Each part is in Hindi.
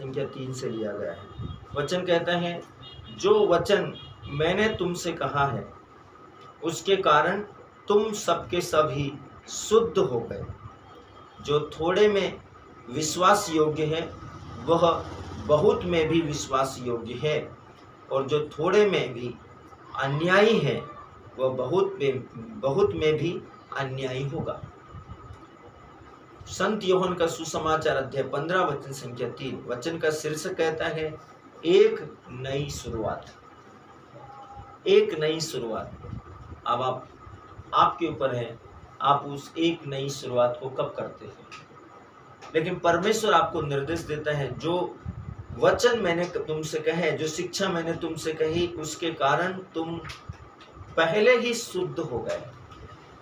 संख्या 3 से लिया गया है। वचन कहता है, जो वचन मैंने तुमसे कहा है उसके कारण तुम सबके सभी शुद्ध हो गए। जो थोड़े में विश्वास योग्य है वह बहुत में भी विश्वास योग्य है, और जो थोड़े में भी अन्यायी है वह बहुत में भी अन्यायी होगा। संत यूहन्ना का सुसमाचार अध्याय 15 वचन संख्या 3, वचन का शीर्षक कहता है, एक नई शुरुआत। एक नई शुरुआत। अब आपके ऊपर है, आप उस एक नई शुरुआत को कब करते हैं। लेकिन परमेश्वर आपको निर्देश देता है, जो वचन मैंने तुमसे कहे, जो शिक्षा मैंने तुमसे कही, उसके कारण तुम पहले ही शुद्ध हो गए।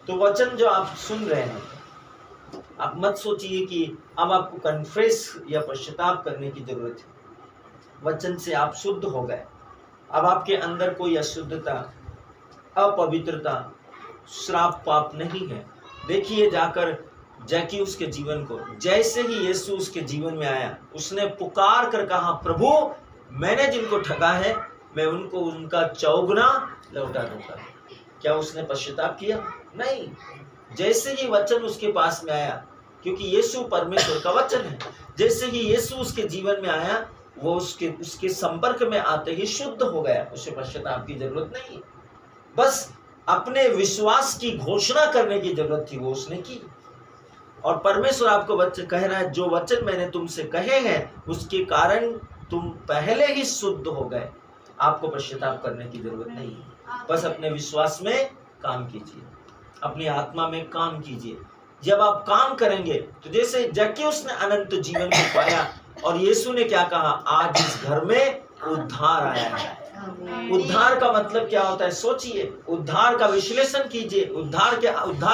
तो वचन जो आप सुन रहे हैं, आप मत सोचिए कि अब आपको कन्फेस या पश्चाताप करने की जरूरत है। वचन से आप शुद्ध हो गए। अब आपके अंदर कोई अशुद्धता, अपवित्रता, श्राप, पाप नहीं है। देखिए जाकर जैकियुस के जीवन को, जैसे ही यीशु उसके जीवन में आया, उसने पुकार कर कहा, प्रभु मैंने जिनको ठगा है मैं उनको उनका चौगुना लौटा दूंगा। क्या उसने पश्चाताप किया? नहीं। जैसे ही वचन उसके पास में आया, क्योंकि यीशु परमेश्वर का वचन है, जैसे ही यीशु उसके जीवन में आया, वो उसके संपर्क में आते ही शुद्ध हो गया। उसे पश्चाताप की जरूरत नहीं, बस अपने विश्वास की घोषणा करने की जरूरत थी, वो उसने की। और परमेश्वर आपको वचन कह रहा है, जो वचन मैंने तुमसे कहे हैं उसके कारण तुम पहले ही शुद्ध हो गए। आपको पश्चाताप करने की जरूरत नहीं है, बस अपने विश्वास में काम कीजिए, अपनी आत्मा में काम कीजिए। जब आप काम करेंगे तो जैसे जैकियुस ने अनंत जीवन को पाया, और यीशु ने क्या कहा, आज इस घर में उद्धार आया है। उद्धार का मतलब क्या होता है? सोचिए, उद्धार का विश्लेषण कीजिए, उद्धार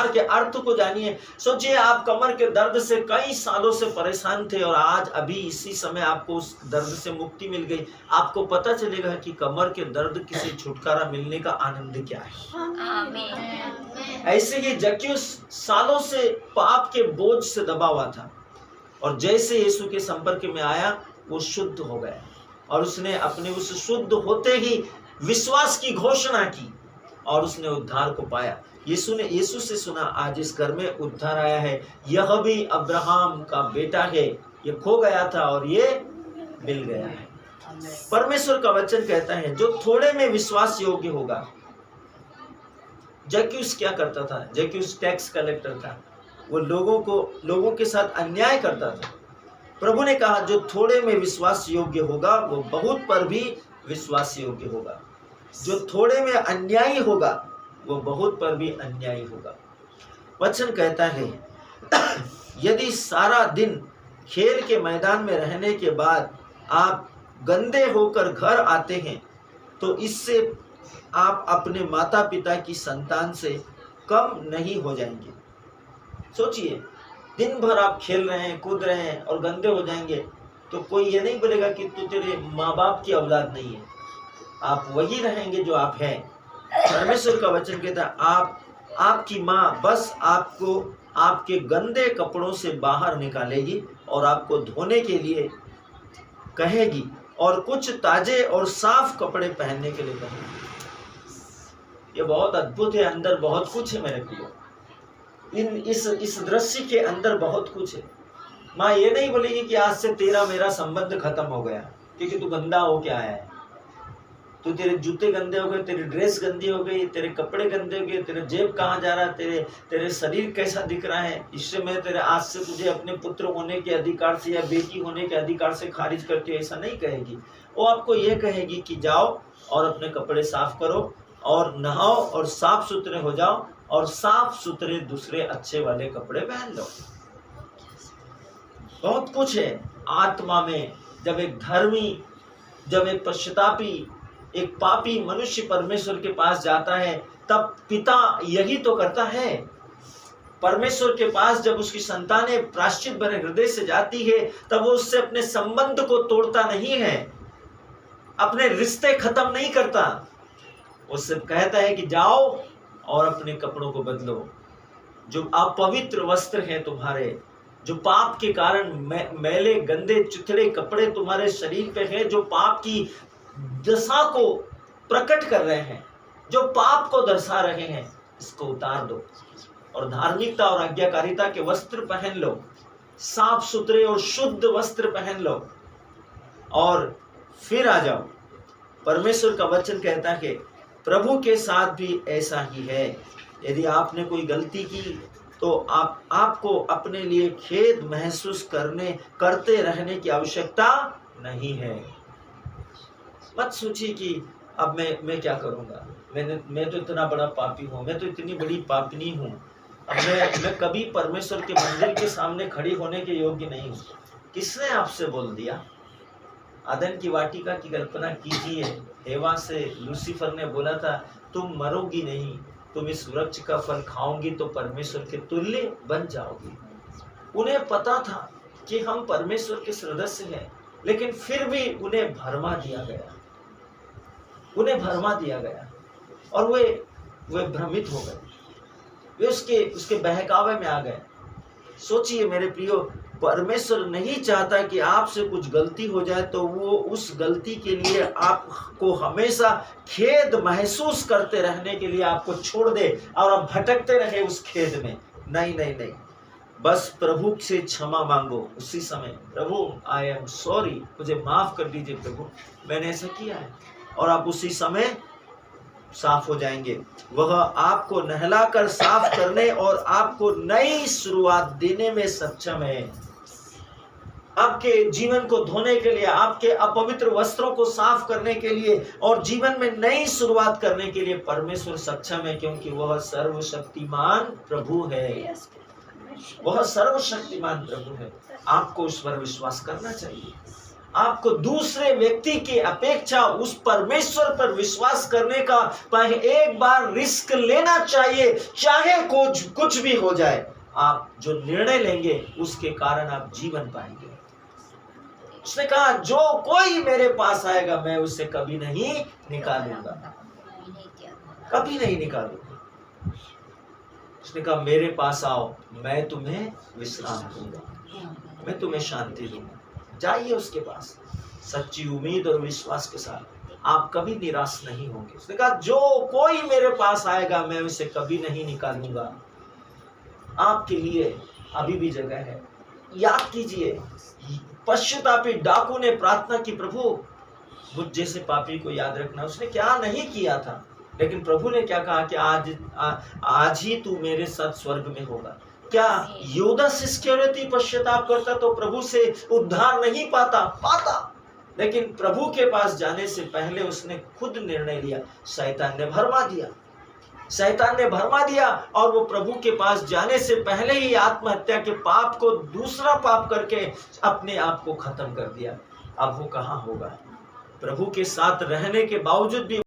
के अर्थ को जानिए। सोचिए, आप कमर के दर्द से कई सालों से परेशान थे और आज अभी इसी समय आपको उस दर्द से मुक्ति मिल गई। आपको पता चलेगा कि कमर के दर्द से छुटकारा मिलने का आनंद क्या है। ऐसे ही जैकियुस सालों से पाप के बोझ से दबा हुआ था, और जैसे यीशु के संपर्क में आया वो शुद्ध हो गया, और उसने अपने उस शुद्ध होते ही विश्वास की घोषणा की और उसने उद्धार को पाया। यीशु से सुना, आज इस घर में उद्धार आया है, यह भी अब्राहम का बेटा है, ये खो गया था और ये मिल गया है। परमेश्वर का वचन कहता है, जो थोड़े में विश्वास योग्य होगा। जैकियुस क्या करता था? जैकियुस टैक्स कलेक्टर था, वो लोगों के साथ अन्याय करता था। प्रभु ने कहा, जो थोड़े में विश्वास योग्य होगा वो बहुत पर भी विश्वास योग्य होगा। जो थोड़े में अन्यायी होगा वो बहुत पर भी अन्यायी होगा। वचन कहता है, यदि सारा दिन खेल के मैदान में रहने के बाद आप गंदे होकर घर आते हैं, तो इससे आप अपने माता पिता की संतान से कम नहीं हो जाएंगे। सोचिए, दिन भर आप खेल रहे हैं, कूद रहे हैं और गंदे हो जाएंगे, तो कोई ये नहीं बोलेगा कि तू तेरे माँ बाप की औलाद नहीं है। आप वही रहेंगे जो आप हैं। परमेश्वर का वचन कहता है, आपकी माँ बस आपको आपके गंदे कपड़ों से बाहर निकालेगी और आपको धोने के लिए कहेगी और कुछ ताजे और साफ कपड़े पहनने के लिए कहेगी। ये बहुत अद्भुत है, अंदर बहुत कुछ है मेरे प्रियो। इस दृश्य के अंदर बहुत कुछ है। माँ ये नहीं बोलेगी कि आज से तेरा मेरा संबंध खत्म हो गया क्योंकि तू गंदा हो के आया है। तो तेरे जूते गंदे हो गए, तेरी ड्रेस गंदी हो गई, तेरे कपड़े गंदे हो गए, तेरे जेब कहाँ जा रहा है, तेरे शरीर कैसा दिख रहा है, इससे मैं तेरे आज से तुझे अपने पुत्र होने के अधिकार से या बेटी होने के अधिकार से खारिज करती हूँ, ऐसा नहीं कहेगी। वो आपको ये कहेगी कि जाओ और अपने कपड़े साफ करो और नहाओ और साफ सुथरे हो जाओ और साफ सुथरे दूसरे अच्छे वाले कपड़े पहन लो। बहुत कुछ है आत्मा में। जब एक धर्मी, जब एक पश्चातापी, एक पापी मनुष्य परमेश्वर के पास जाता है, तब पिता यही तो करता है। परमेश्वर के पास जब उसकी संतानें प्रायश्चित भरे हृदय से जाती है, तब वो उससे अपने संबंध को तोड़ता नहीं है, अपने रिश्ते खत्म नहीं करता। उससे कहता है कि जाओ और अपने कपड़ों को बदलो। जो अपवित्र वस्त्र हैं तुम्हारे, जो पाप के कारण मैले गंदे चिथड़े कपड़े तुम्हारे शरीर पे है, जो पाप की दशा को प्रकट कर रहे हैं, जो पाप को दर्शा रहे हैं, इसको उतार दो और धार्मिकता और आज्ञाकारिता के वस्त्र पहन लो, साफ सुथरे और शुद्ध वस्त्र पहन लो और फिर आ जाओ। परमेश्वर का वचन कहता है कि प्रभु के साथ भी ऐसा ही है। यदि आपने कोई गलती की तो आपको अपने लिए खेद महसूस करते रहने की आवश्यकता नहीं है। मत सोचिए कि अब मैं क्या करूंगा, मैं तो इतना बड़ा पापी हूँ, मैं तो इतनी बड़ी पापिनी हूँ, अब मैं कभी परमेश्वर के मंदिर के सामने खड़ी होने के योग्य नहीं हूँ। किसने आपसे बोल दिया? आदन की वाटिका की कल्पना कीजिए। हेवा से लूसीफर ने बोला था तुम मरोगी नहीं, तुम इस वृक्ष का फल खाओगी तो परमेश्वर के तुल्य बन जाओगी। उन्हें पता था कि हम परमेश्वर के सदस्य हैं, लेकिन फिर भी उन्हें भरमा दिया गया और वे भ्रमित हो गए, वे उसके बहकावे में आ गए। सोचिए मेरे प्रियो, परमेश्वर नहीं चाहता कि आपसे कुछ गलती हो जाए तो वो उस गलती के लिए आपको हमेशा खेद महसूस करते रहने के लिए आपको छोड़ दे और आप भटकते रहे उस खेद में। नहीं, बस प्रभु से क्षमा मांगो उसी समय। प्रभु आई एम सॉरी, मुझे माफ कर दीजिए प्रभु, मैंने ऐसा किया है, और आप उसी समय साफ हो जाएंगे। वह आपको नहलाकर साफ करने और आपको नई शुरुआत देने में सक्षम है। आपके जीवन को धोने के लिए, आपके अपवित्र वस्त्रों को साफ करने के लिए और जीवन में नई शुरुआत करने के लिए परमेश्वर सक्षम है, क्योंकि वह सर्वशक्तिमान प्रभु है। वह सर्वशक्तिमान प्रभु है। आपको उस पर विश्वास करना चाहिए। आपको दूसरे व्यक्ति की अपेक्षा उस परमेश्वर पर विश्वास करने का एक बार रिस्क लेना चाहिए, चाहे कुछ भी हो जाए। आप जो निर्णय लेंगे उसके कारण आप जीवन पाएंगे। उसने कहा जो कोई मेरे पास आएगा मैं उसे कभी नहीं निकालूंगा, कभी नहीं निकालूंगा। उसने कहा मेरे पास आओ, मैं तुम्हें विश्राम दूंगा, मैं तुम्हें शांति दूंगा। जाइए उसके पास सच्ची उम्मीद और विश्वास के साथ, आप कभी निराश नहीं होंगे। उसने कहा जो कोई मेरे पास आएगा मैं उसे कभी नहीं निकालूंगा। आपके लिए अभी भी जगह है। याद कीजिए, पश्चातापी डाकू ने प्रार्थना की, प्रभु मुझ जैसे पापी को याद रखना। उसने क्या नहीं किया था, लेकिन प्रभु ने क्या कहा कि आज ही तू मेरे साथ स्वर्ग में होगा। क्या यूदास इस्करियोती पश्चाताप करता तो प्रभु से उद्धार नहीं पाता, लेकिन प्रभु के पास जाने से पहले उसने खुद निर्णय लिया। शैतान ने भरमा दिया और वो प्रभु के पास जाने से पहले ही आत्महत्या के पाप को दूसरा पाप करके अपने आप को खत्म कर दिया। अब वो कहाँ होगा? प्रभु के साथ रहने के बावजूद भी